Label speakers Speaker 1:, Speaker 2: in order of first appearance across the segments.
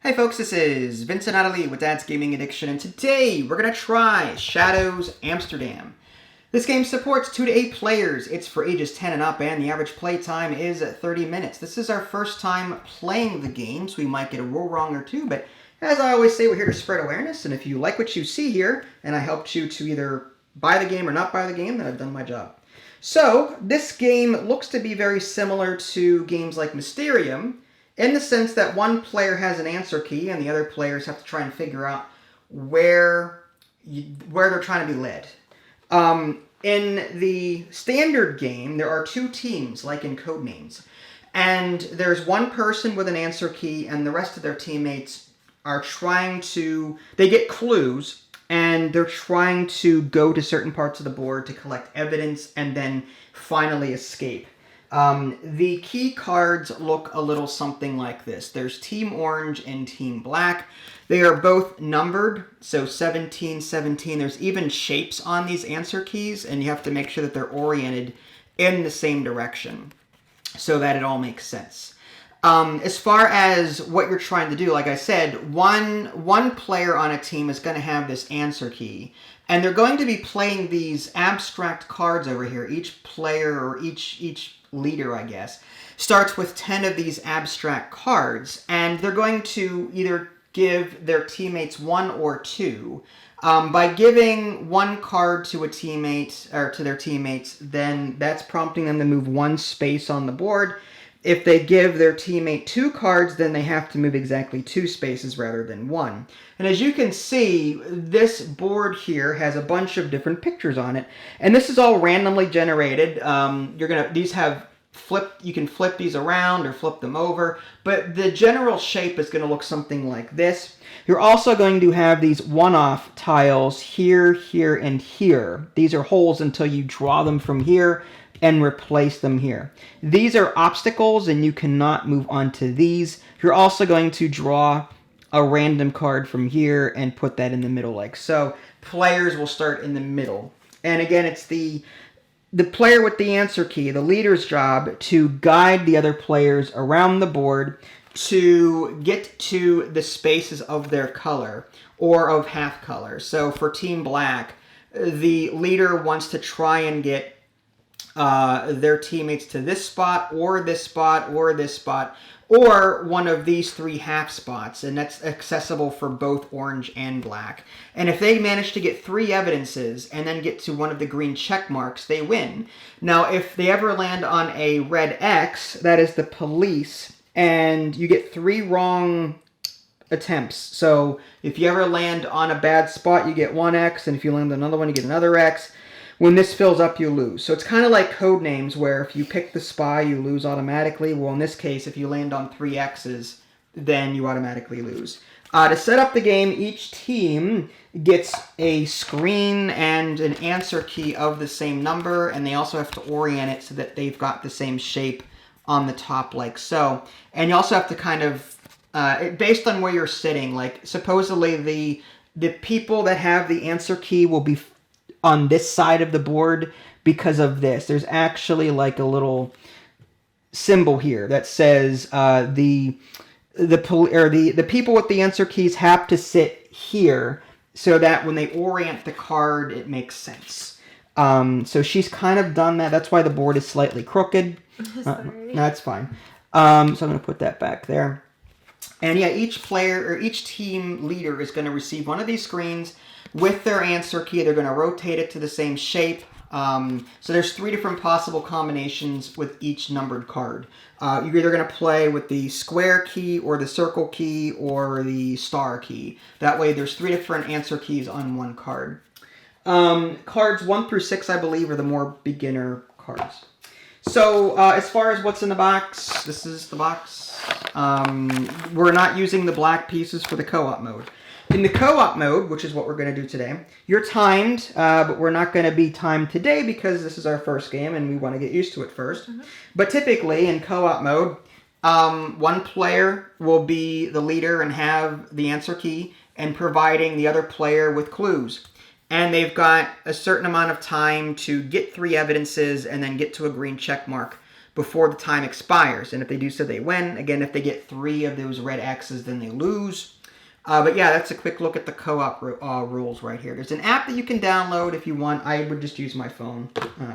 Speaker 1: Hey folks, this is Vincent Natalie with Dad's Gaming Addiction, and today we're going to try Shadows Amsterdam. This game supports 2 to 8 players. It's for ages 10 and up, and the average play time is 30 minutes. This is our first time playing the game, so we might get a rule wrong or two, but as I always say, we're here to spread awareness, and if you like what you see here, and I helped you to either buy the game or not buy the game, then I've done my job. So, this game looks to be very similar to games like Mysterium, in the sense that one player has an answer key and the other players have to try and figure out where they're trying to be led. In the standard game, there are 2 teams, like in Codenames. And there's one person with an answer key and the rest of their teammates are trying to... They get clues and they're trying to go to certain parts of the board to collect evidence and then finally escape. The key cards look a little something like this. There's Team Orange and Team Black. They are both numbered, so 17, 17. There's even shapes on these answer keys, and you have to make sure that they're oriented in the same direction so that it all makes sense. As far as what you're trying to do, like I said, one player on a team is going to have this answer key, and they're going to be playing these abstract cards over here. Each player, or each leader, I guess, starts with 10 of these abstract cards, and they're going to either give their teammates 1 or 2. By giving 1 card to a teammate, or to their teammates, then that's prompting them to move 1 space on the board. If they give their teammate 2 cards, then they have to move exactly 2 spaces rather than 1. And as you can see, this board here has a bunch of different pictures on it, and this is all randomly generated. These have you can flip these around or flip them over, but the general shape is going to look something like this. You're also going to have these one-off tiles here, here, and here. These are holes until you draw them from here and replace them here. These are obstacles, and you cannot move onto these. You're also going to draw a random card from here and put that in the middle like so. Players will start in the middle. And again, it's the player with the answer key, the leader's job, to guide the other players around the board to get to the spaces of their color or of half color. So for Team Black, the leader wants to try and get their teammates to this spot, or this spot, or this spot, or one of these 3 half spots, and that's accessible for both orange and black. And if they manage to get 3 evidences and then get to one of the green check marks, they win. Now, if they ever land on a red X, that is the police, and you get 3 wrong attempts. So if you ever land on a bad spot, you get 1 X, and if you land on another one, you get another X. When this fills up, you lose. So it's kind of like Codenames, where if you pick the spy, you lose automatically. Well, in this case, if you land on 3 X's, then you automatically lose. To set up the game, each team gets a screen and an answer key of the same number, and they also have to orient it so that they've got the same shape on the top, like so. And you also have to kind of, based on where you're sitting, like supposedly the people that have the answer key will be on this side of the board because of this. There's actually like a little symbol here that says the people with the answer keys have to sit here so that when they orient the card, it makes sense. So she's kind of done that. That's why the board is slightly crooked. That's fine. So I'm going to put that back there. And yeah, each player or each team leader is going to receive one of these screens with their answer key. They're going to rotate it to the same shape. So there's 3 different possible combinations with each numbered card. You're either going to play with the square key or the circle key or the star key. That way there's 3 different answer keys on one card. Cards 1 through 6, I believe, are the more beginner cards. So as far as what's in the box, this is the box. We're not using the black pieces for the co-op mode. In the co-op mode, which is what we're going to do today, you're timed, but we're not going to be timed today because this is our first game and we want to get used to it first. But typically in co-op mode, one player will be the leader and have the answer key and providing the other player with clues. And they've got a certain amount of time to get 3 evidences and then get to a green check mark before the time expires. And if they do so, they win. Again, if they get 3 of those red X's, then they lose. But yeah, that's a quick look at the co-op rules right here. There's an app that you can download if you want. I would just use my phone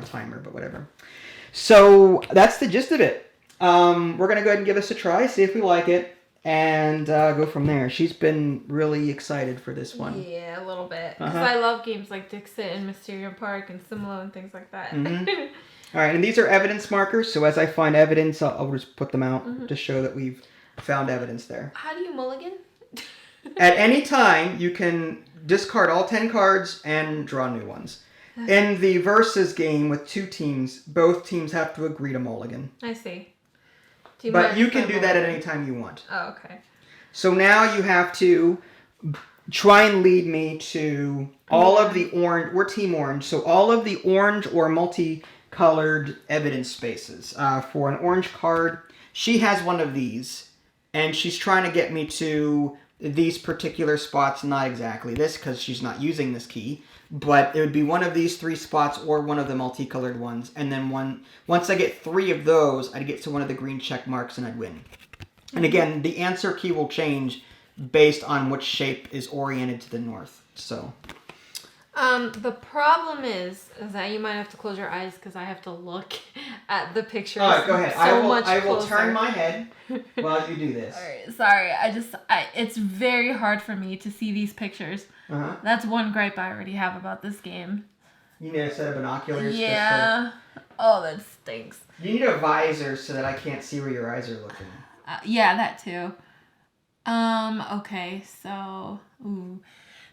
Speaker 1: timer, but whatever. So that's the gist of it. We're going to go ahead and give this a try, see if we like it, and go from there. She's been really excited for this one.
Speaker 2: Yeah, a little bit. Because I love games like Dixit and Mysterium Park and Simula and things like that.
Speaker 1: Mm-hmm. All right, and these are evidence markers, so as I find evidence, I'll just put them out to show that we've found evidence there.
Speaker 2: How do you mulligan?
Speaker 1: At any time, you can discard all 10 cards and draw new ones. In the versus game with 2 teams, both teams have to agree to mulligan.
Speaker 2: I see.
Speaker 1: But you can do that at any time you want.
Speaker 2: Oh, okay.
Speaker 1: So now you have to try and lead me to all of the orange. We're team orange, so all of the orange or multicolored evidence spaces. For an orange card, she has one of these, and she's trying to get me to these particular spots, not exactly this because she's not using this key, but it would be one of these 3 spots or one of the multicolored ones, and then once I get 3 of those, I'd get to one of the green check marks and I'd win. And again, the answer key will change based on which shape is oriented to the north. So
Speaker 2: the problem is that you might have to close your eyes because I have to look at the pictures.
Speaker 1: All right, go ahead. I will
Speaker 2: closer.
Speaker 1: turn my head while you do this.
Speaker 2: All right, sorry. It's very hard for me to see these pictures. That's one gripe I already have about this game.
Speaker 1: You need a set of binoculars.
Speaker 2: Yeah. Oh, that stinks.
Speaker 1: You need a visor so that I can't see where your eyes are looking.
Speaker 2: Yeah, that too. Okay, so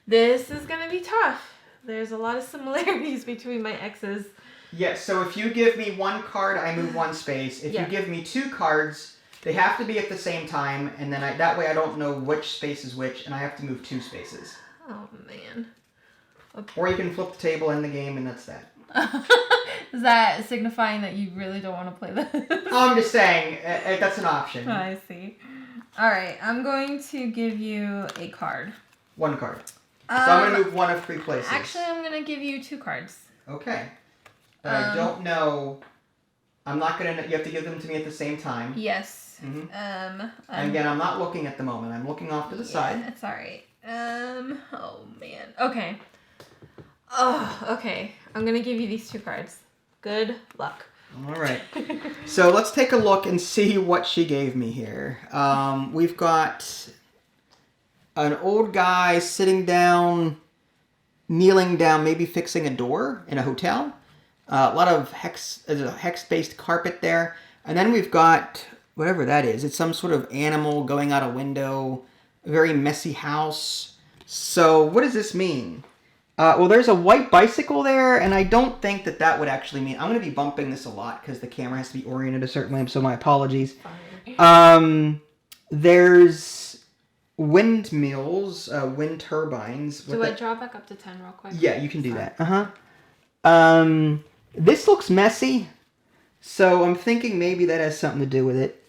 Speaker 2: this is gonna be tough. There's a lot of similarities between my exes.
Speaker 1: Yeah, so if you give me 1 card, I move 1 space. If you give me 2 cards, they have to be at the same time, and then that way I don't know which space is which, and I have to move 2 spaces.
Speaker 2: Oh, man. Okay.
Speaker 1: Or you can flip the table, end the game, and that's that.
Speaker 2: Is that signifying that you really don't want to play this?
Speaker 1: I'm just saying, that's an option.
Speaker 2: I see. All right, I'm going to give you a card.
Speaker 1: 1 card. So I'm going to move 1 of 3 places.
Speaker 2: Actually, I'm going to give you 2 cards.
Speaker 1: Okay. But I don't know. I'm not going to... You have to give them to me at the same time.
Speaker 2: Yes.
Speaker 1: Mm-hmm. And again, I'm not looking at the moment. I'm looking off to the side.
Speaker 2: It's all right. Oh, man. Okay. Oh, okay. I'm going to give you these 2 cards. Good luck.
Speaker 1: All right. So let's take a look and see what she gave me here. We've got an old guy sitting down, kneeling down, maybe fixing a door in a hotel. A lot of hex-based carpet there. And then we've got whatever that is. It's some sort of animal going out a window. A very messy house. So what does this mean? Well, there's a white bicycle there, and I don't think that would actually mean... I'm going to be bumping this a lot because the camera has to be oriented a certain way, so my apologies. There's windmills, wind turbines.
Speaker 2: Do I draw back up to 10 real quick?
Speaker 1: Yeah, you can do that. This looks messy, so I'm thinking maybe that has something to do with it.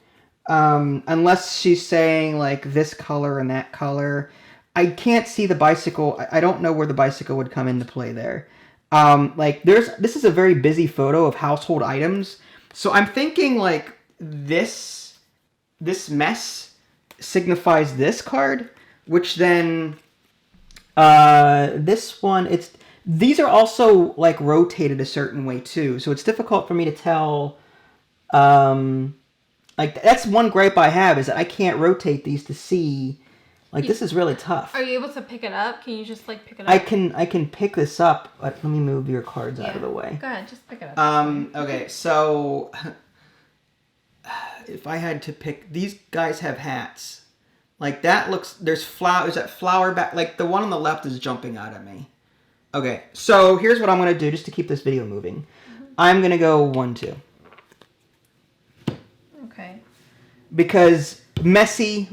Speaker 1: Unless she's saying, like, this color and that color. I can't see the bicycle. I don't know where the bicycle would come into play there. This is a very busy photo of household items. So I'm thinking, like, this mess signifies this card, which then, this one, these are also, like, rotated a certain way, too. So it's difficult for me to tell, like, that's one gripe I have, is that I can't rotate these to see. Like, this is really tough.
Speaker 2: Are you able to pick it up? Can you just, like, pick it up?
Speaker 1: I can pick this up, but let me move your cards out of the way.
Speaker 2: Go ahead, just pick it up.
Speaker 1: Okay, so if I had to pick, these guys have hats. Like, that looks, there's that flower back, like, the one on the left is jumping out at me. Okay, so here's what I'm going to do, just to keep this video moving. I'm going to go 1, 2.
Speaker 2: Okay.
Speaker 1: Because messy,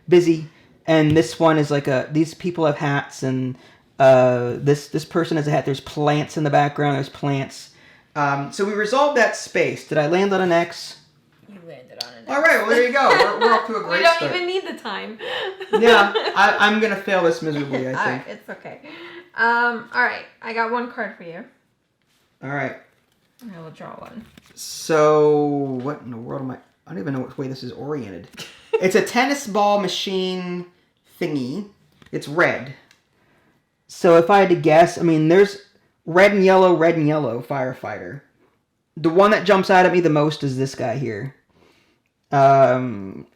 Speaker 1: busy. And this one is like these people have hats, and this person has a hat. There's plants in the background. There's plants. So we resolved that space. Did I land on an X?
Speaker 2: You landed on an X.
Speaker 1: All right, well, there you go. We're off to a great start.
Speaker 2: We don't even need the time.
Speaker 1: Yeah, I'm going to fail this miserably, I think.
Speaker 2: All right, it's okay. All right, I got 1 card for you.
Speaker 1: All right.
Speaker 2: I will draw 1.
Speaker 1: So, what in the world am I don't even know which way this is oriented. It's a tennis ball machine thingy. It's red. So if I had to guess, I mean, there's red and yellow firefighter. The one that jumps out at me the most is this guy here. There's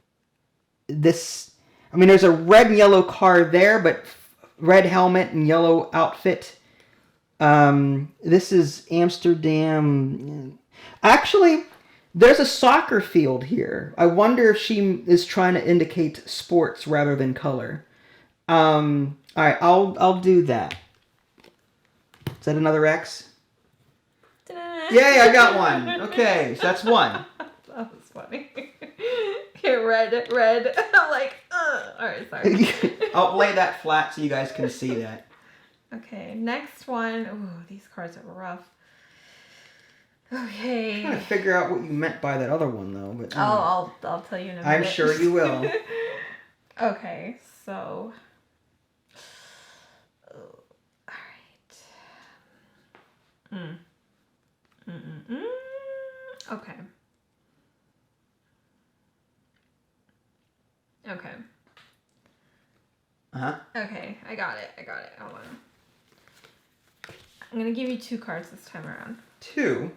Speaker 1: a red and yellow car there, but red helmet and yellow outfit. This is Amsterdam. Actually, there's a soccer field here. I wonder if she is trying to indicate sports rather than color. All right, I'll do that. Is that another X?
Speaker 2: Ta-da!
Speaker 1: Yay, I got one. Okay, so that's one.
Speaker 2: That was funny. Here, red. I'm like, alright, sorry.
Speaker 1: I'll lay that flat so you guys can see that.
Speaker 2: Okay, next one. Ooh, these cards are rough. Okay.
Speaker 1: I'm trying to figure out what you meant by that other one, though. But
Speaker 2: I'll tell you in a minute.
Speaker 1: I'm sure you will.
Speaker 2: Okay, so. Alright. Okay. Okay.
Speaker 1: Uh-huh.
Speaker 2: Okay, I got it. Hold on. I'm gonna give you 2 cards this time around.
Speaker 1: 2?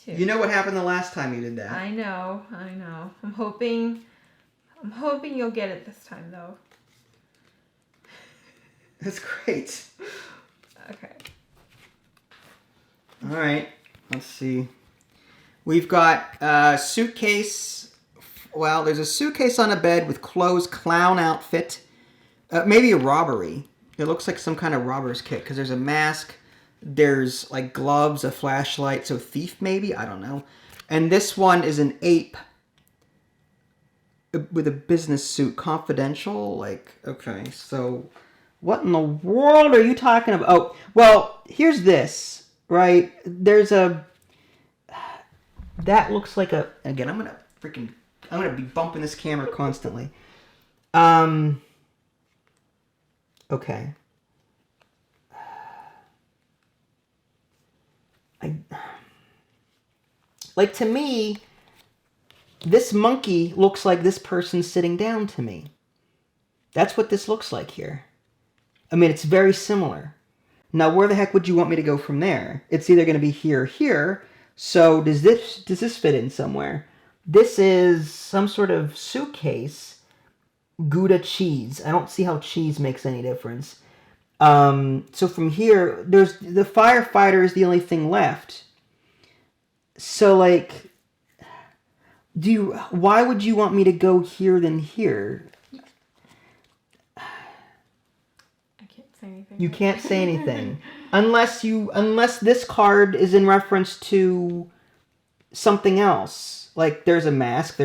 Speaker 2: 2.
Speaker 1: You know what happened the last time you did that.
Speaker 2: I know. I'm hoping you'll get it this time, though.
Speaker 1: That's great.
Speaker 2: Okay.
Speaker 1: All right. Let's see. We've got a suitcase. Well, there's a suitcase on a bed with clothes, clown outfit. Maybe a robbery. It looks like some kind of robber's kit because there's a mask. There's like gloves, a flashlight. So thief maybe? I don't know. And this one is an ape with a business suit. Confidential? Like, okay. So what in the world are you talking about? Oh, well, here's this. Right? There's a... That looks like a... Again, I'm going to be bumping this camera constantly. Okay. Like, to me, this monkey looks like this person sitting down to me. That's what this looks like here. I mean, it's very similar. Now, where the heck would you want me to go from there? It's either going to be here or here. So does this fit in somewhere? This is some sort of suitcase. Gouda cheese. I don't see how cheese makes any difference. So from here, there's the firefighter is the only thing left. So like, why would you want me to go here than here?
Speaker 2: Anything.
Speaker 1: You can't say anything unless this card is in reference to something else. Like there's a mask,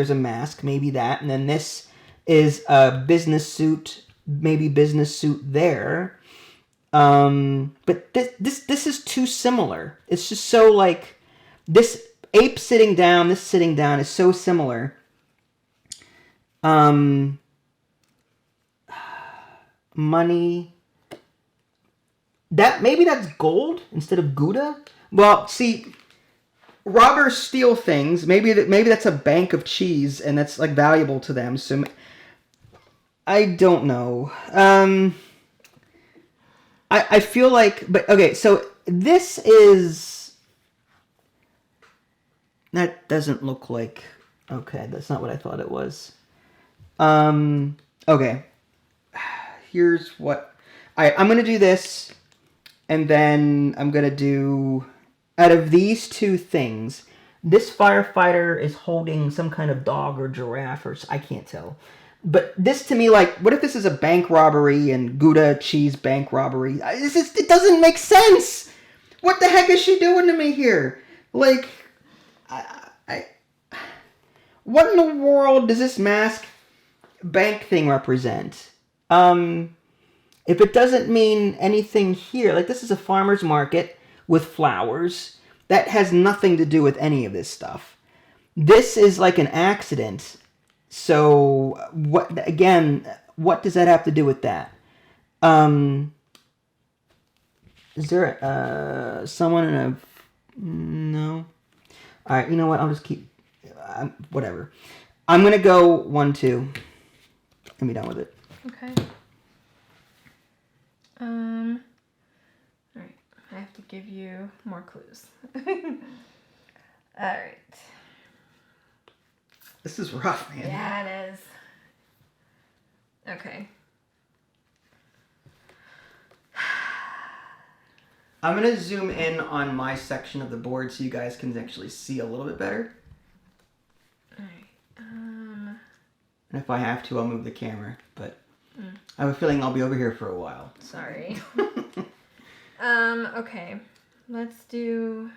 Speaker 1: maybe that, and then this is a business suit, maybe business suit there. But this is too similar. It's just so like this ape sitting down, this sitting down is so similar. Money. Maybe that's gold instead of Gouda. Well, see, robbers steal things. Maybe that's a bank of cheese, and that's like valuable to them. So I don't know. I feel like, but okay. So this is that doesn't look like. Okay, that's not what I thought it was. Okay. Here's what I'm gonna do this. And then I'm going to do, out of these 2 things, this firefighter is holding some kind of dog or giraffe, or I can't tell. But this to me, like, what if this is a bank robbery and Gouda cheese bank robbery? It doesn't make sense! What the heck is she doing to me here? Like, what in the world does this mask bank thing represent? If it doesn't mean anything here, like this is a farmer's market with flowers, that has nothing to do with any of this stuff. This is like an accident. So what does that have to do with that? Is there someone in a... No. All right, you know what? I'll just keep... whatever. I'm going to go 1, 2, and be done with it.
Speaker 2: Okay. Alright. I have to give you more clues. Alright.
Speaker 1: This is rough, man.
Speaker 2: Yeah, it is. Okay.
Speaker 1: I'm going to zoom in on my section of the board so you guys can actually see a little bit better.
Speaker 2: Alright.
Speaker 1: And if I have to, I'll move the camera. But I have a feeling I'll be over here for a while.
Speaker 2: Sorry. Okay. Let's do...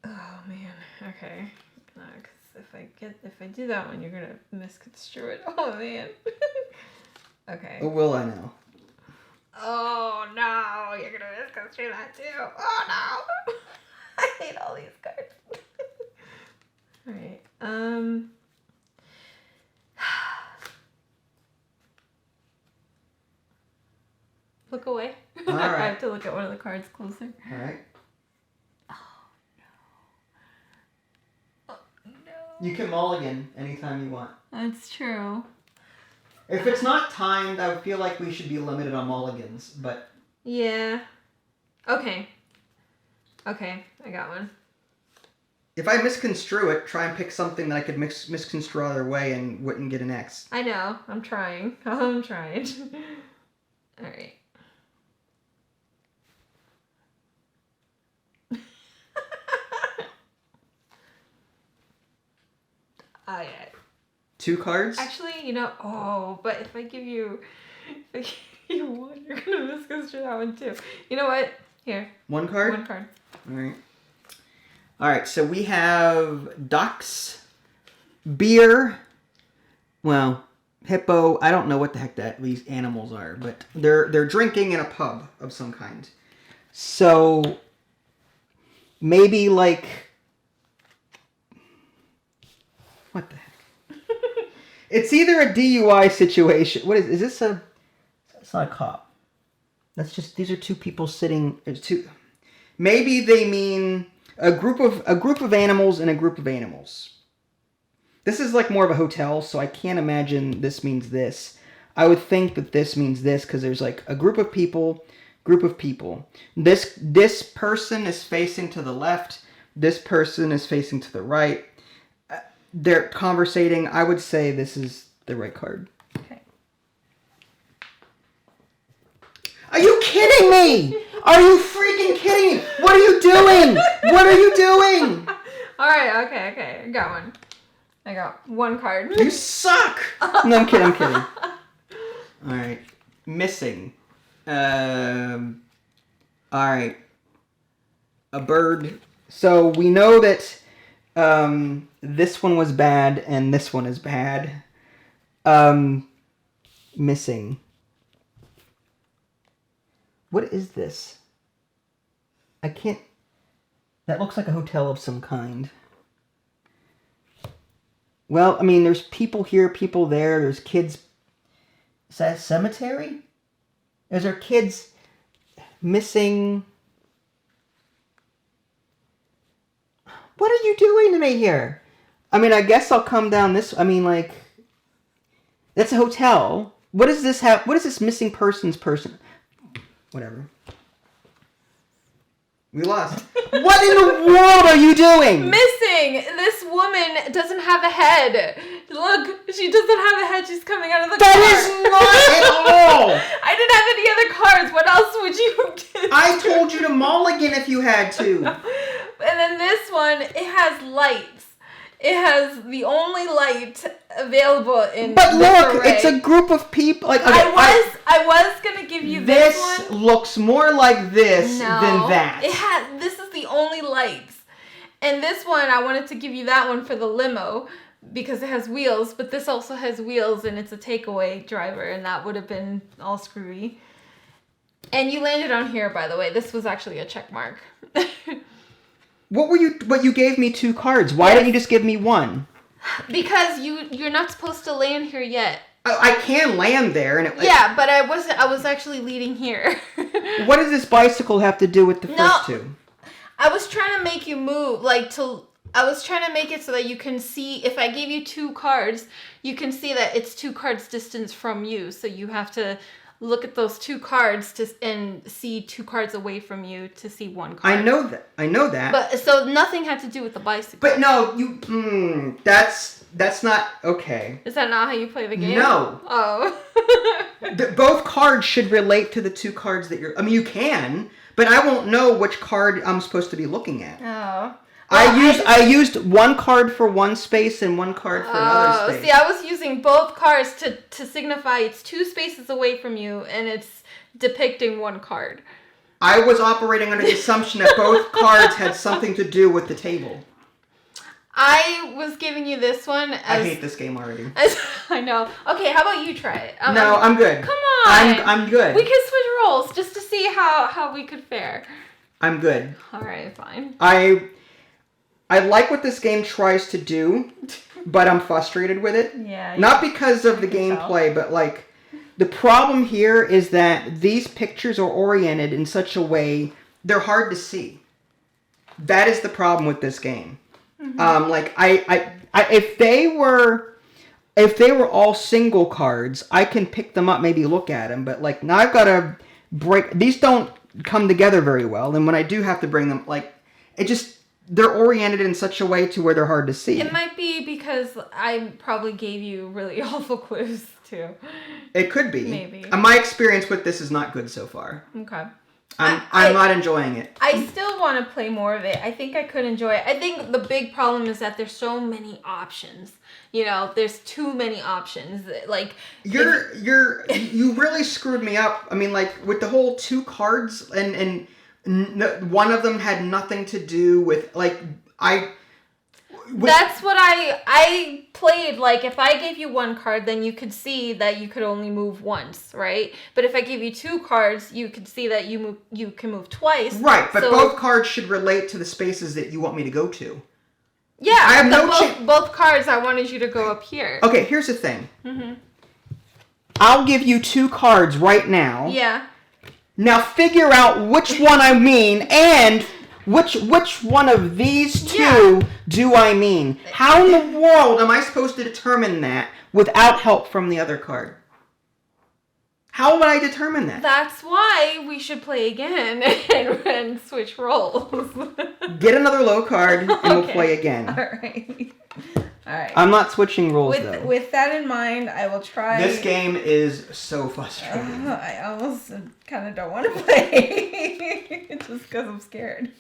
Speaker 2: Oh, man. Okay. Because if I do that one, you're going to misconstrue it. Oh, man. Okay.
Speaker 1: Oh, will I know?
Speaker 2: Oh, no. You're going to misconstrue that, too. Oh, no. I hate all these cards. All right. Look away.
Speaker 1: All right.
Speaker 2: I have to look at one of the cards closer.
Speaker 1: All right.
Speaker 2: Oh, no. Oh, no.
Speaker 1: You can mulligan anytime you want.
Speaker 2: That's true.
Speaker 1: If it's not timed, I feel like we should be limited on mulligans, but...
Speaker 2: Yeah. Okay. Okay, I got one.
Speaker 1: If I misconstrue it, try and pick something that I could misconstrue either way and wouldn't get an X.
Speaker 2: I know. I'm trying. I'm trying. All right. Oh, yeah.
Speaker 1: 2 cards?
Speaker 2: Actually, but if I give you one, you're going to misconstrue that one too. You know what? Here.
Speaker 1: 1 card?
Speaker 2: 1 card.
Speaker 1: Alright. Alright, so we have ducks, beer, well, hippo. I don't know what the heck these animals are, but they're drinking in a pub of some kind. So maybe like... What the heck? It's either a DUI situation. What is this a... It's not a cop. That's just... These are 2 people sitting... There's 2... Maybe they mean a group of animals and a group of animals. This is like more of a hotel, so I can't imagine this means this. I would think that this means this because there's like a group of people. This person is facing to the left. This person is facing to the right. They're conversating. I would say this is the right card.
Speaker 2: Okay.
Speaker 1: Are you kidding me? Are you freaking kidding me? What are you doing? What are you doing?
Speaker 2: All right. Okay. I got one. I got 1 card.
Speaker 1: You suck. No, I'm kidding. All right. Missing. All right. A bird. So we know that this one was bad and this one is bad. Missing. What is this? I can't... That looks like a hotel of some kind. Well, I mean, there's people here, people there, there's kids... Is that a cemetery? Is there kids missing... What are you doing to me here? I mean, I guess I'll come down this... I mean, like... That's a hotel. What does this have... What is this missing person? Whatever. We lost. What in the world are you doing?
Speaker 2: Missing! This woman doesn't have a head. Look, she doesn't have a head. She's coming out of the car.
Speaker 1: That is not at all!
Speaker 2: I didn't have any other cards. What else would you do?
Speaker 1: I told you to mulligan if you had to.
Speaker 2: And then this one, it has lights. It has the only light available in
Speaker 1: But
Speaker 2: this
Speaker 1: look,
Speaker 2: array.
Speaker 1: it's a group of people. Like okay,
Speaker 2: I was gonna give you this one.
Speaker 1: Looks more like this than that.
Speaker 2: This is the only lights. And this one, I wanted to give you that one for the limo because it has wheels, but this also has wheels and it's a takeaway driver, and that would have been all screwy. And you landed on here, by the way. This was actually a check mark.
Speaker 1: But you gave me 2 cards. Why didn't you just give me 1?
Speaker 2: Because you're not supposed to land here yet.
Speaker 1: I can land there, and
Speaker 2: but I wasn't. I was actually leading here.
Speaker 1: What does this bicycle have to do with the first 2?
Speaker 2: I was trying to make you move, I was trying to make it so that you can see, if I gave you 2 cards, you can see that it's 2 cards distance from you. So you have to look at those 2 cards and see 2 cards away from you to see 1 card.
Speaker 1: I know that.
Speaker 2: But so nothing had to do with the bicycle.
Speaker 1: But no, that's not okay.
Speaker 2: Is that not how you play the game?
Speaker 1: No.
Speaker 2: Oh.
Speaker 1: Both cards should relate to the 2 cards that you're... I mean, you can, but I won't know which card I'm supposed to be looking at.
Speaker 2: Oh.
Speaker 1: Well, I used 1 card for one space and 1 card for another space.
Speaker 2: See, I was using both cards to signify it's 2 spaces away from you, and it's depicting 1 card.
Speaker 1: I was operating under the assumption that both cards had something to do with the table.
Speaker 2: I was giving you this one as...
Speaker 1: I hate this game already.
Speaker 2: I know. Okay, how about you try it?
Speaker 1: I'm good.
Speaker 2: Come on.
Speaker 1: I'm good.
Speaker 2: We can switch roles just to see how we could fare.
Speaker 1: I'm good.
Speaker 2: All right, fine.
Speaker 1: I like what this game tries to do, but I'm frustrated with it.
Speaker 2: Yeah.
Speaker 1: Not because of the gameplay, but like the problem here is that these pictures are oriented in such a way they're hard to see. That is the problem with this game. Mm-hmm. If they were all single cards, I can pick them up, maybe look at them. But like now I've got to break. These don't come together very well, and when I do have to bring them, like it just. They're oriented in such a way to where they're hard to see.
Speaker 2: It might be because I probably gave you really awful clues, too.
Speaker 1: It could be.
Speaker 2: Maybe.
Speaker 1: My experience with this is not good so far.
Speaker 2: Okay.
Speaker 1: I'm not enjoying it.
Speaker 2: I still want to play more of it. I think I could enjoy it. I think the big problem is that there's so many options. You know, there's too many options. Like you really screwed me up. I mean, like with the whole 2 cards and one of them had nothing to do with that's what I played. Like if I gave you 1 card, then you could see that you could only move once, right? But if I give you 2 cards, you could see that you can move twice.
Speaker 1: Right, but both cards should relate to the spaces that you want me to go to.
Speaker 2: Yeah, I have both cards. I wanted you to go up here.
Speaker 1: Okay, here's the thing. Mm-hmm. I'll give you 2 cards right now.
Speaker 2: Yeah.
Speaker 1: Now figure out which one I mean and which one of these 2 do I mean. How in the world am I supposed to determine that without help from the other card? How would I determine that?
Speaker 2: That's why we should play again and switch roles.
Speaker 1: Get another low card and we'll play again.
Speaker 2: All right. All right.
Speaker 1: I'm not switching roles though.
Speaker 2: With that in mind, I will try.
Speaker 1: This game is so frustrating.
Speaker 2: I almost kind of don't want to play just because I'm scared.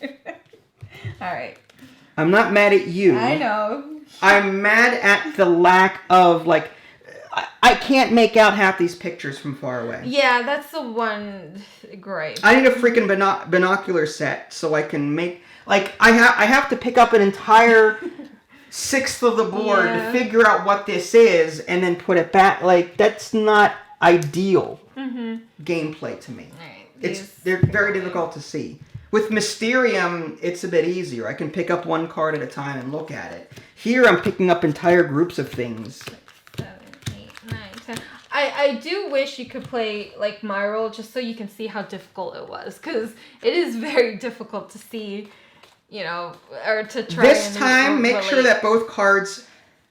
Speaker 2: All right.
Speaker 1: I'm not mad at you.
Speaker 2: I know.
Speaker 1: I'm mad at the lack of like. I can't make out half these pictures from far away.
Speaker 2: Yeah, that's the one gripe.
Speaker 1: I need a freaking binocular set so I can make like I have to pick up an entire 1/6 of the board to figure out what this is and then put it back. Like that's not ideal gameplay to me. Right. They're very difficult to see. With Mysterium, it's a bit easier. I can pick up 1 card at a time and look at it. Here, I'm picking up entire groups of things.
Speaker 2: I do wish you could play like my role just so you can see how difficult it was, because it is very difficult to see, you know, or to try.
Speaker 1: This time, make sure that both cards.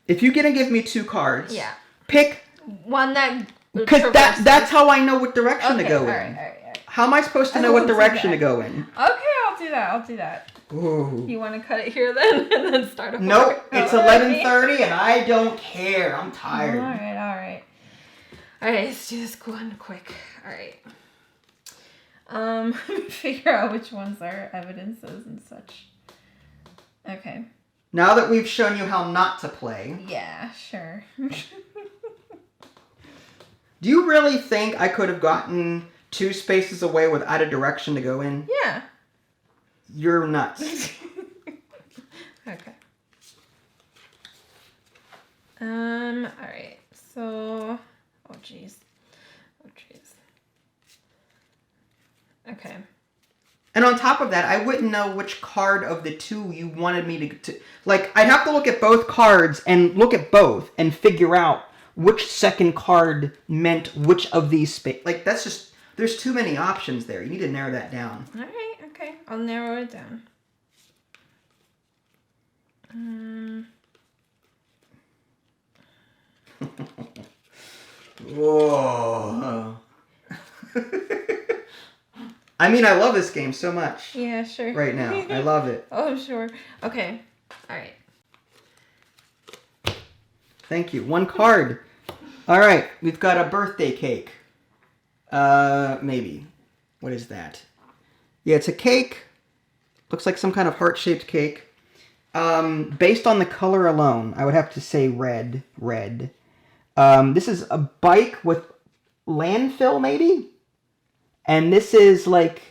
Speaker 1: If you're gonna give me 2 cards, pick
Speaker 2: one that.
Speaker 1: Because that's how I know what direction to go in.
Speaker 2: All right.
Speaker 1: How am I supposed to know what direction to go in?
Speaker 2: Okay, I'll do that.
Speaker 1: Ooh.
Speaker 2: You want to cut it here then and then start over?
Speaker 1: Nope, it's 11:30 and I don't care. I'm tired.
Speaker 2: All right. All right, let's do this one quick. All right. Figure out which ones are evidences and such. Okay.
Speaker 1: Now that we've shown you how not to play.
Speaker 2: Yeah, sure.
Speaker 1: Do you really think I could have gotten 2 spaces away without a direction to go in?
Speaker 2: Yeah.
Speaker 1: You're nuts.
Speaker 2: Okay. All right. So, oh jeez. Okay.
Speaker 1: And on top of that, I wouldn't know which card of the 2 you wanted me to like, I'd have to look at both cards and look at both and figure out which second card meant which of these space. Like, that's just, there's too many options there. You need to narrow that down.
Speaker 2: All right, okay. I'll narrow it down.
Speaker 1: Whoa. I mean, I love this game so much.
Speaker 2: Yeah, sure.
Speaker 1: Right now. I love it.
Speaker 2: Oh, sure. Okay. All right.
Speaker 1: Thank you. One card. All right. We've got a birthday cake. Maybe. What is that? Yeah, it's a cake. Looks like some kind of heart-shaped cake. Based on the color alone, I would have to say red. Red. This is a bike with landfill, maybe? And this is like...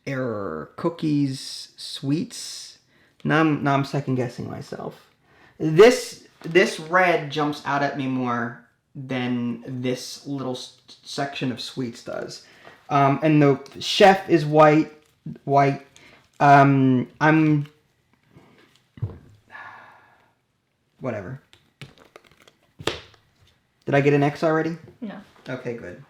Speaker 1: error. Cookies, sweets. Now I'm second guessing myself. This red jumps out at me more than this little section of sweets does. And the chef is white. I'm whatever. Did I get an X already?
Speaker 2: No.
Speaker 1: Okay, good.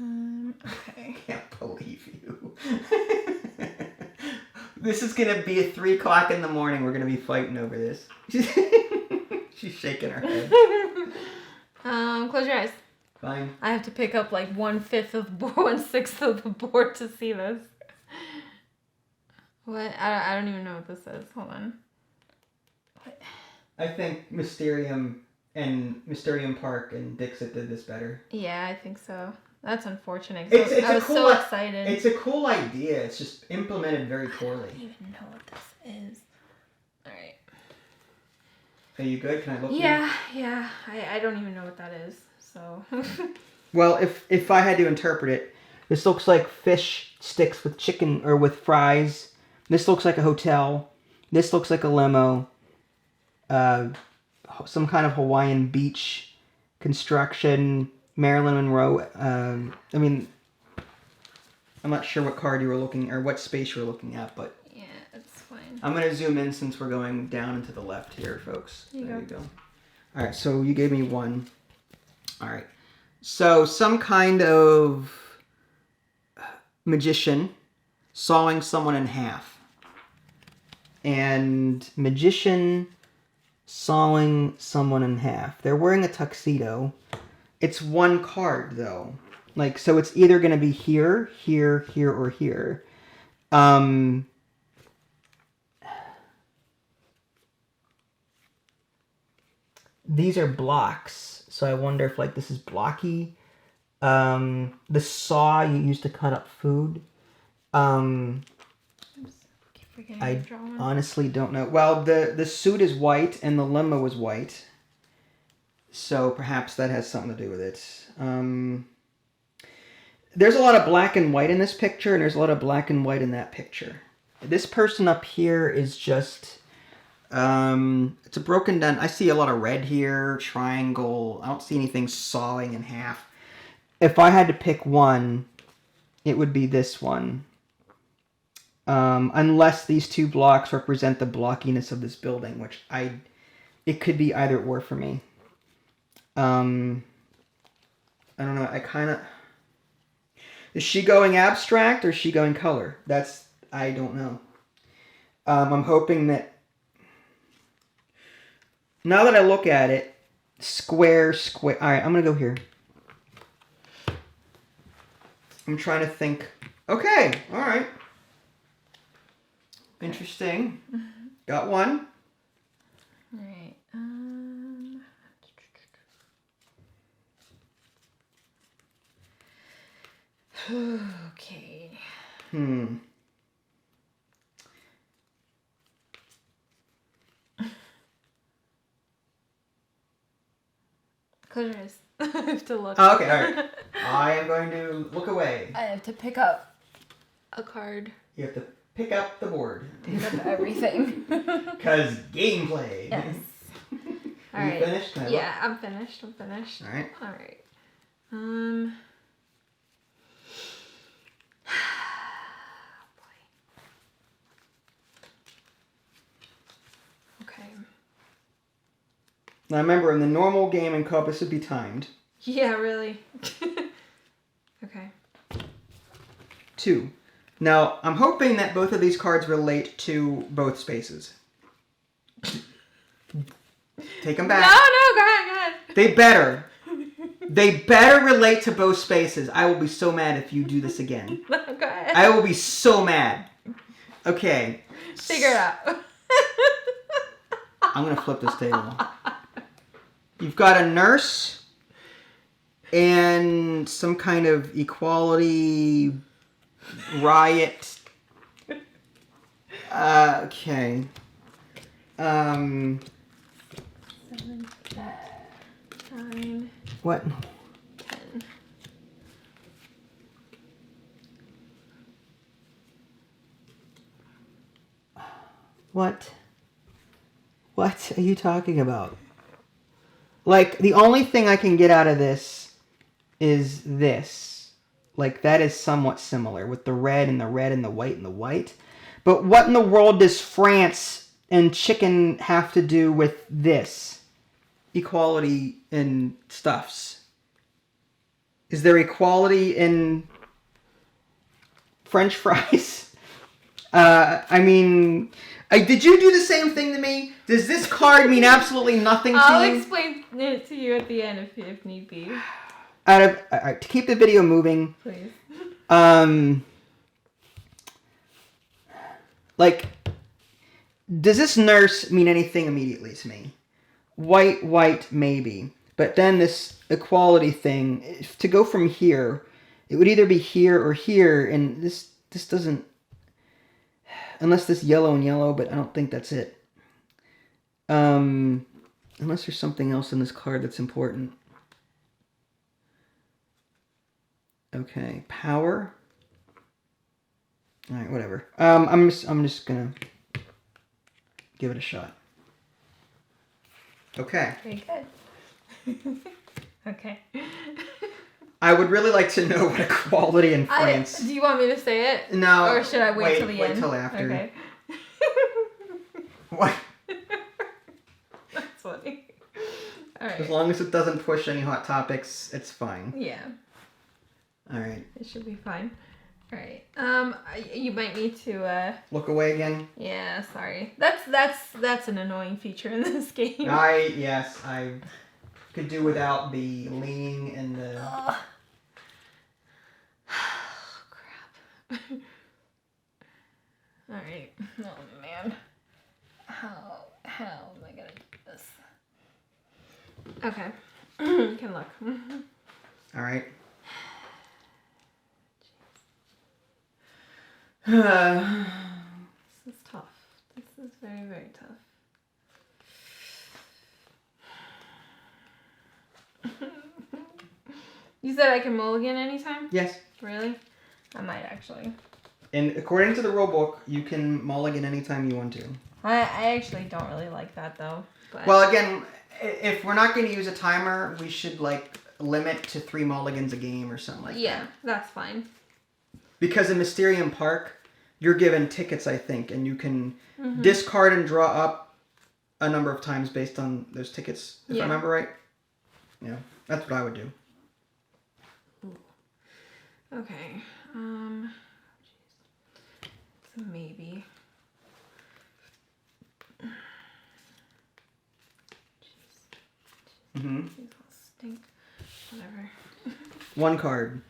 Speaker 2: Okay.
Speaker 1: I can't believe you. This is gonna be at 3 o'clock in the morning. We're gonna be fighting over this. She's shaking her head.
Speaker 2: Close your eyes.
Speaker 1: Fine.
Speaker 2: I have to pick up like 1/6 of the board to see this. What? I don't even know what this is. Hold on. What?
Speaker 1: I think Mysterium Park and Dixit did this better.
Speaker 2: Yeah, I think so. That's unfortunate.
Speaker 1: It's
Speaker 2: I was
Speaker 1: a cool,
Speaker 2: so excited.
Speaker 1: It's a cool idea. It's just implemented very poorly.
Speaker 2: I don't even know what this is. All right.
Speaker 1: Are you good? Can I look?
Speaker 2: Yeah. I don't even know what that is. So.
Speaker 1: Well, if I had to interpret it, this looks like fish sticks with chicken or with fries. This looks like a hotel. This looks like a limo. Some kind of Hawaiian beach construction. Marilyn Monroe. I mean, I'm not sure what card you were looking or what space you were looking at, but
Speaker 2: Yeah, it's fine.
Speaker 1: I'm gonna zoom in since we're going down and to the left here, folks.
Speaker 2: There you
Speaker 1: go. All right, so you gave me 1. All right, so some kind of magician sawing someone in half, and magician sawing someone in half. They're wearing a tuxedo. It's 1 card, though. Like, so it's either going to be here, here, here, or here. These are blocks, so I wonder if, like, this is blocky. The saw you use to cut up food. I honestly don't know. Well, the suit is white, and the limo is white. So perhaps that has something to do with it. There's a lot of black and white in this picture, and there's a lot of black and white in that picture. This person up here is just... it's a broken down... I see a lot of red here, triangle. I don't see anything sawing in half. If I had to pick one, it would be this one. Unless these 2 blocks represent the blockiness of this building, which it could be either or for me. I don't know. I kind of... Is she going abstract or is she going color? I don't know. I'm hoping that... Now that I look at it, square. All right, I'm going to go here. I'm trying to think. Okay, all right. Interesting. Got 1.
Speaker 2: All right. Okay. Close your eyes. I have to look.
Speaker 1: Oh, okay, all right. I am going to look away.
Speaker 2: I have to pick up a card.
Speaker 1: You have to pick up the board.
Speaker 2: Pick up everything.
Speaker 1: Because gameplay.
Speaker 2: Yes. All
Speaker 1: Are
Speaker 2: right.
Speaker 1: you finished? Can I look?
Speaker 2: Yeah, I'm finished.
Speaker 1: All right.
Speaker 2: All right. Okay.
Speaker 1: Now remember, in the normal game in Compass would be timed.
Speaker 2: Yeah, really. Okay.
Speaker 1: 2. Now, I'm hoping that both of these cards relate to both spaces. Take them back.
Speaker 2: No, go ahead.
Speaker 1: They better. They better relate to both spaces. I will be so mad if you do this again.
Speaker 2: No, go ahead.
Speaker 1: I will be so mad. Okay.
Speaker 2: Figure it out.
Speaker 1: I'm going to flip this table. You've got a nurse and some kind of equality riot. Okay.
Speaker 2: 7, 8, 9.
Speaker 1: What?
Speaker 2: 10.
Speaker 1: What? What are you talking about? Like, the only thing I can get out of this is this. Like, that is somewhat similar with the red and the red and the white and the white. But what in the world does France and chicken have to do with this? Equality in stuffs. Is there equality in French fries? I mean, did you do the same thing to me? Does this card mean absolutely nothing to you?
Speaker 2: I'll explain it to you at the end if need be.
Speaker 1: To keep the video moving,
Speaker 2: Please.
Speaker 1: Like, does this nurse mean anything immediately to me? White, maybe. But then this equality thing, to go from here, it would either be here or here, and this doesn't... Unless this yellow and yellow, but I don't think that's it. Unless there's something else in this card that's important. Okay, power. All right, whatever. I'm just gonna give it a shot. Okay.
Speaker 2: Very good. Okay.
Speaker 1: I would really like to know what equality in France.
Speaker 2: Do you want me to say it?
Speaker 1: No.
Speaker 2: Or should I wait till the end?
Speaker 1: Wait till after.
Speaker 2: Okay.
Speaker 1: What?
Speaker 2: That's funny. All right.
Speaker 1: As long as it doesn't push any hot topics, it's fine.
Speaker 2: Yeah.
Speaker 1: All right.
Speaker 2: It should be fine. All right. You might need to.
Speaker 1: Look away again.
Speaker 2: Yeah. Sorry. That's an annoying feature in this game.
Speaker 1: Yes, I could do without the leaning and the.
Speaker 2: Oh, crap. All right. Oh man. How am I gonna do this? Okay. You can look.
Speaker 1: All right.
Speaker 2: This is tough. This is very, very tough. You said I can mulligan anytime?
Speaker 1: Yes.
Speaker 2: Really? I might actually.
Speaker 1: And according to the rule book, you can mulligan anytime you want to.
Speaker 2: I actually don't really like that though. But
Speaker 1: Well, again, if we're not going to use a timer, we should like limit to 3 mulligans a game or something like that.
Speaker 2: yeah, that's fine.
Speaker 1: Because in Mysterium Park, you're given tickets, I think, and you can discard and draw up a number of times based on those tickets, if I remember right. Yeah, that's what I would do.
Speaker 2: Okay. So maybe.
Speaker 1: Mm-hmm.
Speaker 2: These all stink. Whatever.
Speaker 1: 1 card.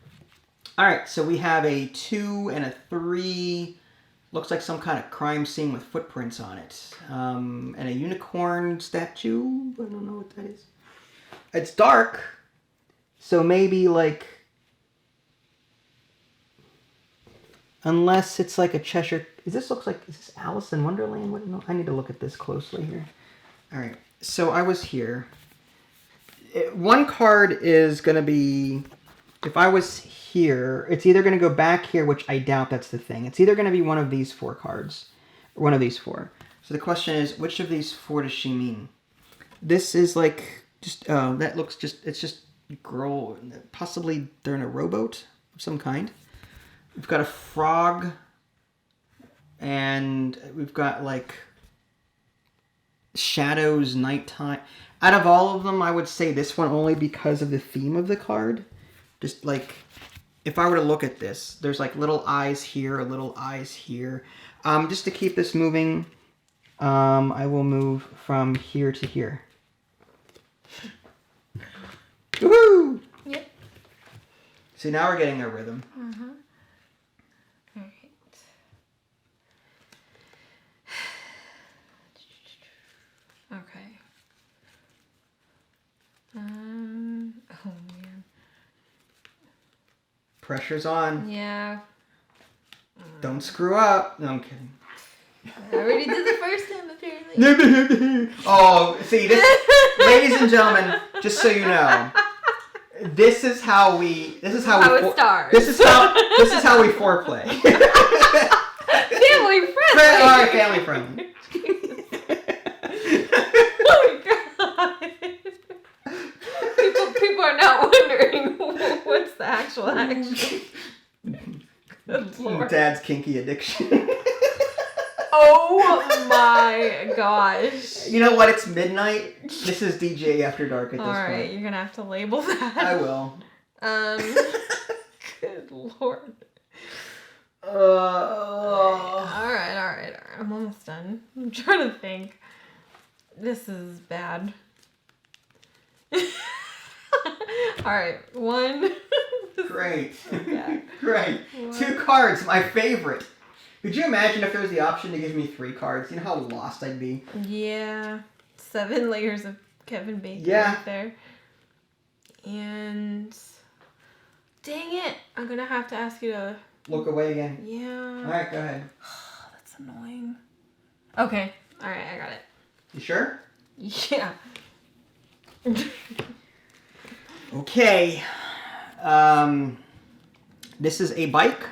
Speaker 1: All right, so we have a 2 and a 3. Looks like some kind of crime scene with footprints on it. And a unicorn statue. I don't know what that is. It's dark, so maybe like... Unless it's like a Cheshire... Is this Alice in Wonderland? What? No, I need to look at this closely here. All right, so I was here. 1 card is going to be... If I was here, it's either going to go back here, which I doubt that's the thing. It's either going to be one of these 4 cards. Or one of these 4. So the question is, which of these 4 does she mean? This is like... Just that looks just... It's just a girl... Possibly they're in a rowboat of some kind. We've got a frog. And we've got like... Shadows, nighttime. Out of all of them, I would say this one only because of the theme of the card. Just like if I were to look at this, there's like little eyes here, little eyes here. Just to keep this moving, I will move from here to here. Woohoo!
Speaker 2: Yep.
Speaker 1: See, now we're getting a rhythm.
Speaker 2: Uh-huh. All right. Okay. Oh man.
Speaker 1: Pressure's on.
Speaker 2: Yeah.
Speaker 1: Don't screw up. No, I'm kidding.
Speaker 2: I already did the first time apparently.
Speaker 1: Oh, see, this, ladies and gentlemen, just so you know, this is how we
Speaker 2: it starts.
Speaker 1: This is how we foreplay.
Speaker 2: Family friendly.
Speaker 1: All right, family friendly.
Speaker 2: Oh my god. People are now wondering what's the actual action. Good Lord.
Speaker 1: Dad's kinky addiction.
Speaker 2: Oh my gosh.
Speaker 1: You know what? It's midnight. This is DGA After Dark at this point.
Speaker 2: Alright, you're gonna have to label that.
Speaker 1: I will.
Speaker 2: Good Lord. Alright. I'm almost done. I'm trying to think. This is bad. Alright, one.
Speaker 1: Great.
Speaker 2: Okay.
Speaker 1: Great.
Speaker 2: One.
Speaker 1: 2 cards, my favorite. Could you imagine if there was the option to give me 3 cards? You know how lost I'd be?
Speaker 2: Yeah. 7 layers of Kevin Bacon
Speaker 1: Yeah.
Speaker 2: right there. And dang it. I'm gonna have to ask you to
Speaker 1: Look away again.
Speaker 2: Yeah.
Speaker 1: Alright, go ahead.
Speaker 2: That's annoying. Okay. Alright, I got it.
Speaker 1: You sure?
Speaker 2: Yeah.
Speaker 1: Okay. This is a bike.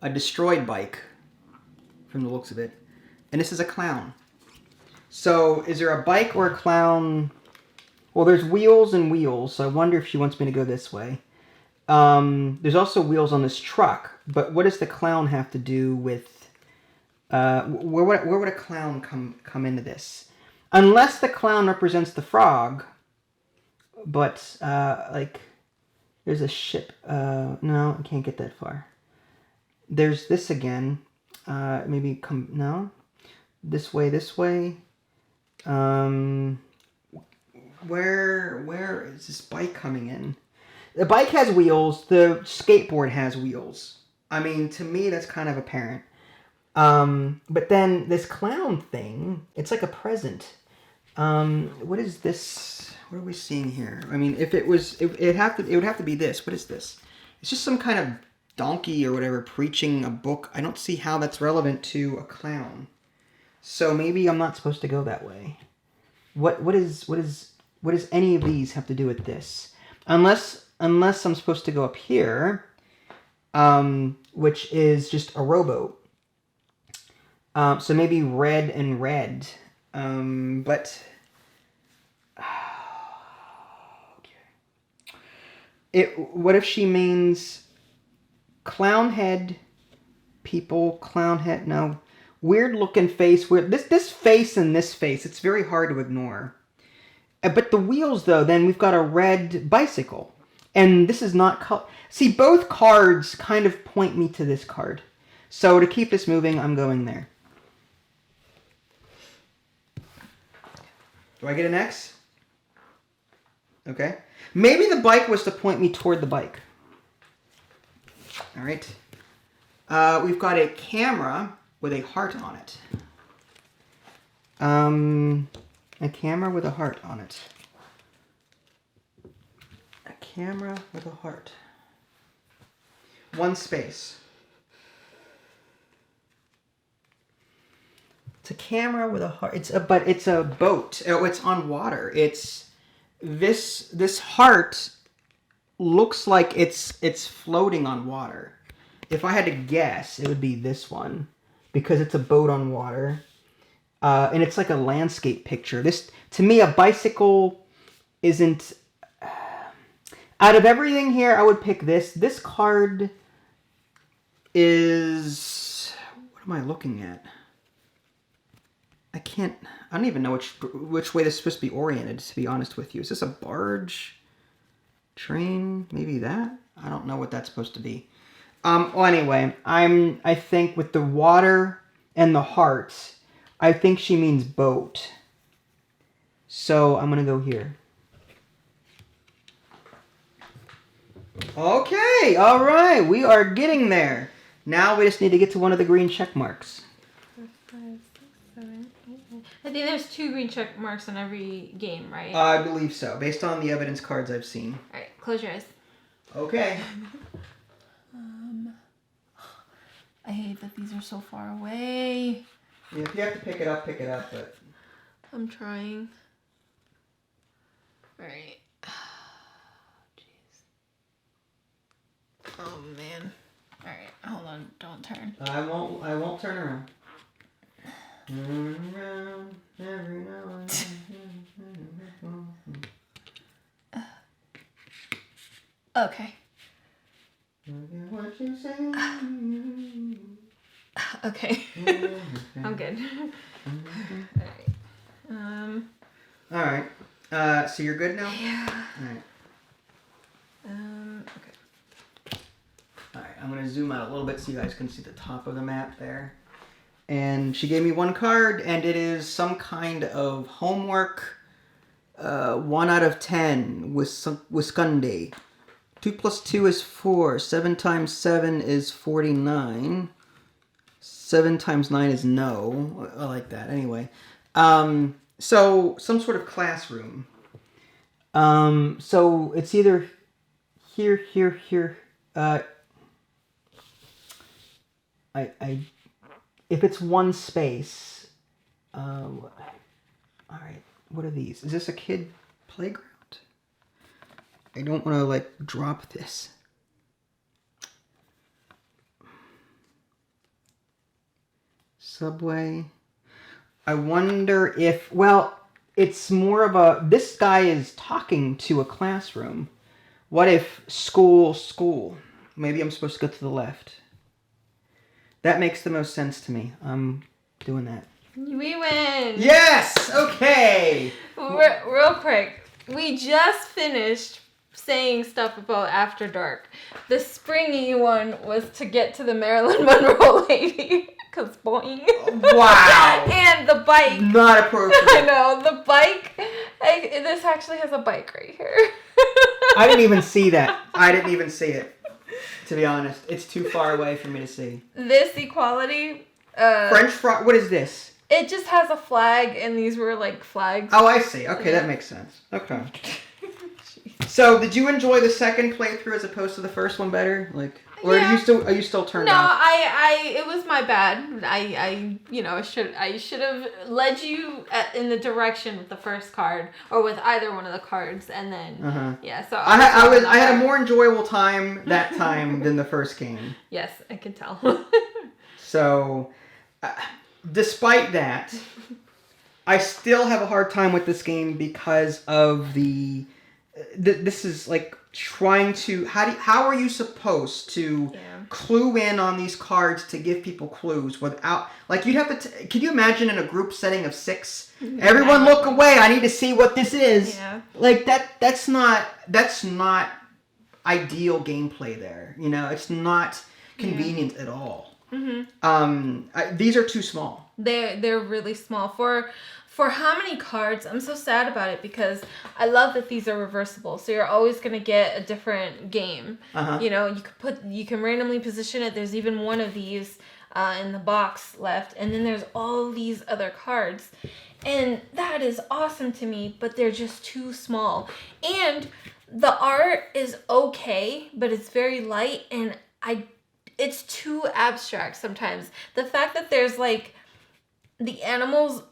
Speaker 1: A destroyed bike, from the looks of it. And this is a clown. So, is there a bike or a clown? Well, there's wheels and wheels, so I wonder if she wants me to go this way. There's also wheels on this truck, but what does the clown have to do with... where would a clown come into this? Unless the clown represents the frog, but, like, there's a ship. No, I can't get that far. There's this again. Maybe come... No? This way. Where is this bike coming in? The bike has wheels. The skateboard has wheels. I mean, to me, that's kind of apparent. But then this clown thing, it's like a present. What is this? What are we seeing here? I mean, if it was... it would have to be this. What is this? It's just some kind of donkey or whatever preaching a book. I don't see how that's relevant to a clown. So maybe I'm not supposed to go that way. What does any of these have to do with this? Unless I'm supposed to go up here, which is just a rowboat. So maybe red and red. But okay. What if she means clown head, people, clown head? No. Weird looking face. Weird. This face and this face, it's very hard to ignore. But the wheels, though, then we've got a red bicycle. And this is not... See, both cards kind of point me to this card. So to keep this moving, I'm going there. Do I get an X? Okay. Maybe the bike was to point me toward the bike. All right. We've got a camera with a heart on it. A camera with a heart on it. A camera with a heart. One space. It's a camera with a heart. But it's a boat. Oh, it's on water. It's this heart looks like it's floating on water. If I had to guess, it would be this one because it's a boat on water. And it's like a landscape picture. This, to me, a bicycle isn't... out of everything here, I would pick this. This card is... What am I looking at? I don't even know which way this is supposed to be oriented, to be honest with you. Is this a barge? Train? Maybe that? I don't know what that's supposed to be. Well, anyway, I think with the water and the hearts, I think she means boat. So I'm gonna go here. Okay, all right, we are getting there. Now we just need to get to one of the green check marks.
Speaker 2: 4, 5, 6, 7, 8, 9. I think there's 2 green check marks in every game, right?
Speaker 1: I believe so, based on the evidence cards I've seen.
Speaker 2: All right, close your eyes.
Speaker 1: Okay.
Speaker 2: I hate that these are so far away.
Speaker 1: Yeah, if you have to pick it up, but...
Speaker 2: I'm trying. All right. Oh man. All right, hold on. Don't turn.
Speaker 1: I won't turn around. Around every now and then.
Speaker 2: Okay.
Speaker 1: What you say?
Speaker 2: Okay. I'm good.
Speaker 1: All right. So you're good now?
Speaker 2: Yeah.
Speaker 1: All right.
Speaker 2: Okay.
Speaker 1: All right. I'm gonna zoom out a little bit so you guys can see the top of the map there. And she gave me 1 card, and it is some kind of homework. 1 out of 10 with Wisconde. 2 plus 2 is 4. 7 times 7 is 49. 7 times 9 is no. I like that. Anyway. So, some sort of classroom. So, it's either here. If it's one space... Alright, what are these? Is this a kid playground? I don't want to, like, drop this. Subway. I wonder if... Well, it's more of a... This guy is talking to a classroom. What if school? Maybe I'm supposed to go to the left. That makes the most sense to me. I'm doing that.
Speaker 2: We win!
Speaker 1: Yes! Okay!
Speaker 2: Real quick. We just finished saying stuff about After Dark. The springy one was to get to the Marilyn Monroe lady. Because boing.
Speaker 1: Wow!
Speaker 2: And the bike.
Speaker 1: Not appropriate.
Speaker 2: I know. The bike. This actually has a bike right here.
Speaker 1: I didn't even see that. I didn't even see it. To be honest. It's too far away for me to see.
Speaker 2: This equality.
Speaker 1: French fry. What is this?
Speaker 2: It just has a flag, and these were like flags.
Speaker 1: Oh, I see. Okay, that makes sense. Okay. So, did you enjoy the second playthrough as opposed to the first one better? Like, or
Speaker 2: Yeah.
Speaker 1: are you still turned
Speaker 2: No,
Speaker 1: off?
Speaker 2: it was my bad. I should have led you in the direction with the first card or with either one of the cards, and then yeah. So
Speaker 1: I had a more enjoyable time that time than the first game.
Speaker 2: Yes, I can tell.
Speaker 1: So, despite that, I still have a hard time with this game because of this is like trying to how are you supposed to clue in on these cards to give people clues without, like, you'd have to can you imagine in a group setting of 6, everyone look away, I need to see what this is. Like that's not ideal gameplay there, you know. It's not convenient at all. These are too small.
Speaker 2: They're really small for how many cards. I'm so sad about it because I love that these are reversible. So you're always gonna get a different game. You know, you can randomly position it. There's even one of these in the box left, and then there's all these other cards, and that is awesome to me. But they're just too small, and the art is okay, but it's very light, and it's too abstract sometimes. The fact that there's like the animals,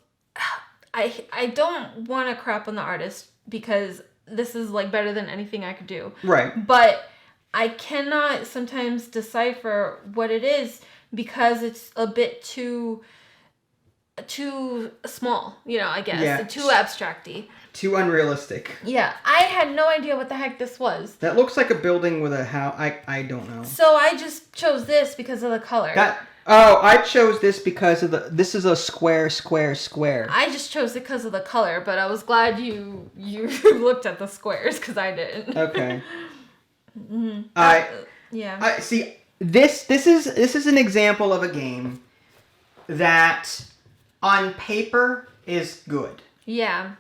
Speaker 2: I don't want to crap on the artist because this is like better than anything I could do.
Speaker 1: Right.
Speaker 2: But I cannot sometimes decipher what it is because it's a bit too small, you know, I guess.
Speaker 1: Yeah.
Speaker 2: Too abstract-y.
Speaker 1: Too unrealistic.
Speaker 2: Yeah, I had no idea what the heck this was.
Speaker 1: That looks like a building with a house. I don't know.
Speaker 2: So I just chose this because of the color.
Speaker 1: I chose this because of this is a square.
Speaker 2: I just chose it because of the color, but I was glad you looked at the squares because I didn't.
Speaker 1: Okay.
Speaker 2: Yeah.
Speaker 1: I see. This is an example of a game that on paper is good.
Speaker 2: Yeah.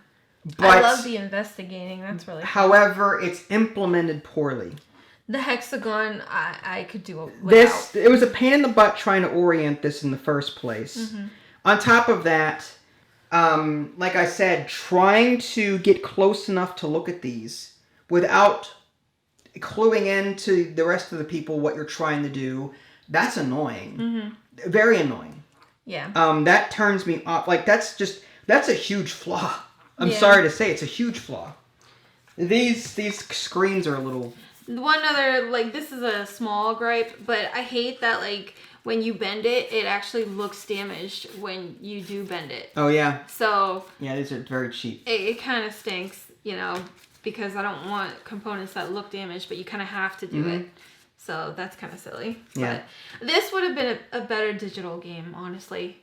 Speaker 1: But
Speaker 2: I love the investigating. That's really fun.
Speaker 1: However, it's implemented poorly.
Speaker 2: The hexagon, I could do without.
Speaker 1: It was a pain in the butt trying to orient this in the first place.
Speaker 2: Mm-hmm.
Speaker 1: On top of that, like I said, trying to get close enough to look at these without cluing into the rest of the people what you're trying to do, that's annoying.
Speaker 2: Mm-hmm.
Speaker 1: Very annoying.
Speaker 2: Yeah.
Speaker 1: That turns me off. Like, that's a huge flaw. I'm sorry to say, it's a huge flaw. These screens are a little...
Speaker 2: One other, like, this is a small gripe, but I hate that, like, when you bend it, it actually looks damaged when you do bend it.
Speaker 1: Oh, yeah.
Speaker 2: So...
Speaker 1: Yeah, these are very cheap.
Speaker 2: It kind of stinks, you know, because I don't want components that look damaged, but you kind of have to do it. So that's kind of silly.
Speaker 1: Yeah.
Speaker 2: But this would have been a better digital game, honestly.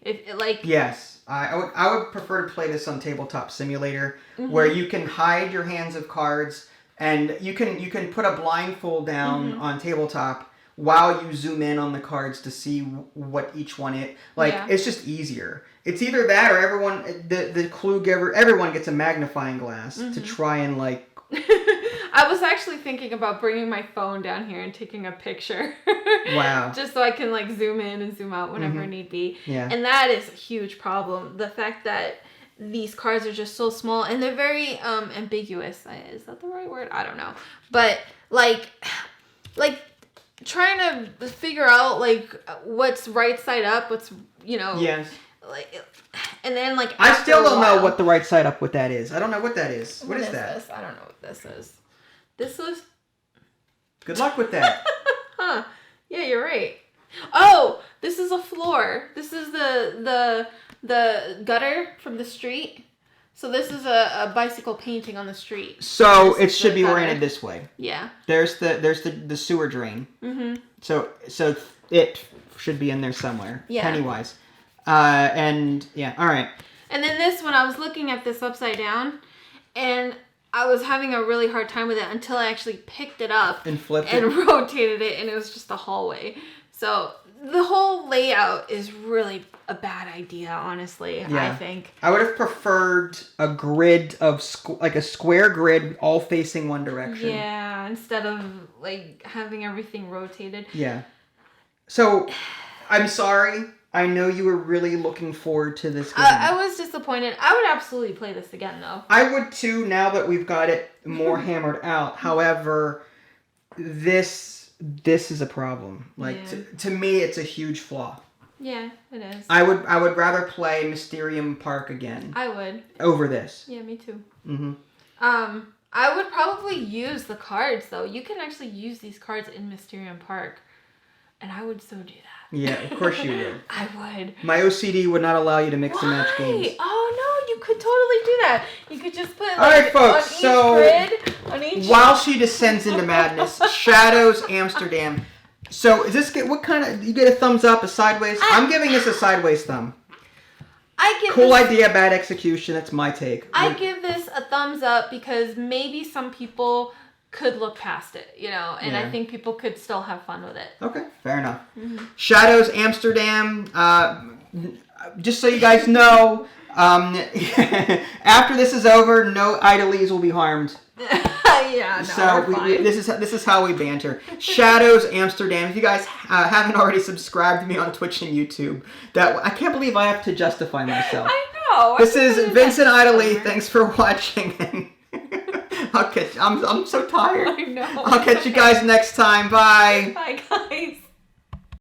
Speaker 1: Yes. I would prefer to play this on Tabletop Simulator, where you can hide your hands of cards, and you can put a blindfold down on Tabletop while you zoom in on the cards to see what each one is. Like, it's just easier. It's either that or the clue giver, everyone gets a magnifying glass to try and, like...
Speaker 2: I was actually thinking about bringing my phone down here and taking a picture.
Speaker 1: Wow.
Speaker 2: Just so I can, like, zoom in and zoom out whenever need be.
Speaker 1: Yeah.
Speaker 2: And that is a huge problem. The fact that these cards are just so small and they're very ambiguous. Is that the right word? I don't know. But, like trying to figure out, like, what's right side up, what's, you know...
Speaker 1: Yes.
Speaker 2: Like, and then, like,
Speaker 1: I still don't know what the right side up with that is. I don't know what that is. What is that?
Speaker 2: This? I don't know what this is. This is...
Speaker 1: Good luck with that.
Speaker 2: Huh. Yeah, you're right. Oh, this is a floor. This is the gutter from the street. So this is a bicycle painting on the street.
Speaker 1: So it should be oriented this way.
Speaker 2: Yeah.
Speaker 1: There's the sewer drain. So it should be in there somewhere.
Speaker 2: Yeah.
Speaker 1: Pennywise. And yeah, all right.
Speaker 2: And then this one, I was looking at this upside down, and I was having a really hard time with it until I actually picked it up
Speaker 1: and flipped
Speaker 2: and rotated it, and it was just a hallway. So the whole layout is really a bad idea, honestly. I think
Speaker 1: I would have preferred a grid of like a square grid, all facing one direction.
Speaker 2: Yeah, instead of like having everything rotated.
Speaker 1: Yeah. So I'm sorry. I know you were really looking forward to this game.
Speaker 2: I was disappointed. I would absolutely play this again, though.
Speaker 1: I would too, now that we've got it more hammered out. However, this is a problem. Like, to me, it's a huge flaw.
Speaker 2: Yeah, it is.
Speaker 1: I would rather play Mysterium Park again.
Speaker 2: I would.
Speaker 1: Over this.
Speaker 2: Yeah, me too.
Speaker 1: Mm-hmm.
Speaker 2: I would probably use the cards, though. You can actually use these cards in Mysterium Park. And I would so do that.
Speaker 1: Yeah, of course you would.
Speaker 2: I would.
Speaker 1: My OCD would not allow you to mix and match games.
Speaker 2: Oh, no, you could totally do that. You could just put, like,
Speaker 1: all right, folks,
Speaker 2: on each
Speaker 1: so
Speaker 2: grid, on each...
Speaker 1: while she descends into madness, Shadows Amsterdam. So, is this, what kind of, you get a thumbs up, a sideways? I'm giving this a sideways thumb. Cool idea, bad execution, that's my take.
Speaker 2: I give this a thumbs up because maybe some people could look past it, you know, and I think people could still have fun with it.
Speaker 1: Okay, fair enough. Shadows Amsterdam, just so you guys know, after this is over, no idolies will be harmed.
Speaker 2: Yeah, no,
Speaker 1: so
Speaker 2: we're fine.
Speaker 1: this is how we banter. Shadows Amsterdam. If you guys haven't already subscribed to me on Twitch and YouTube, I can't believe I have to justify myself.
Speaker 2: I know.
Speaker 1: This is Vincent Idley. Thanks for watching. I'm so tired.
Speaker 2: I know.
Speaker 1: I'll catch you guys next time. Bye.
Speaker 2: Bye, guys.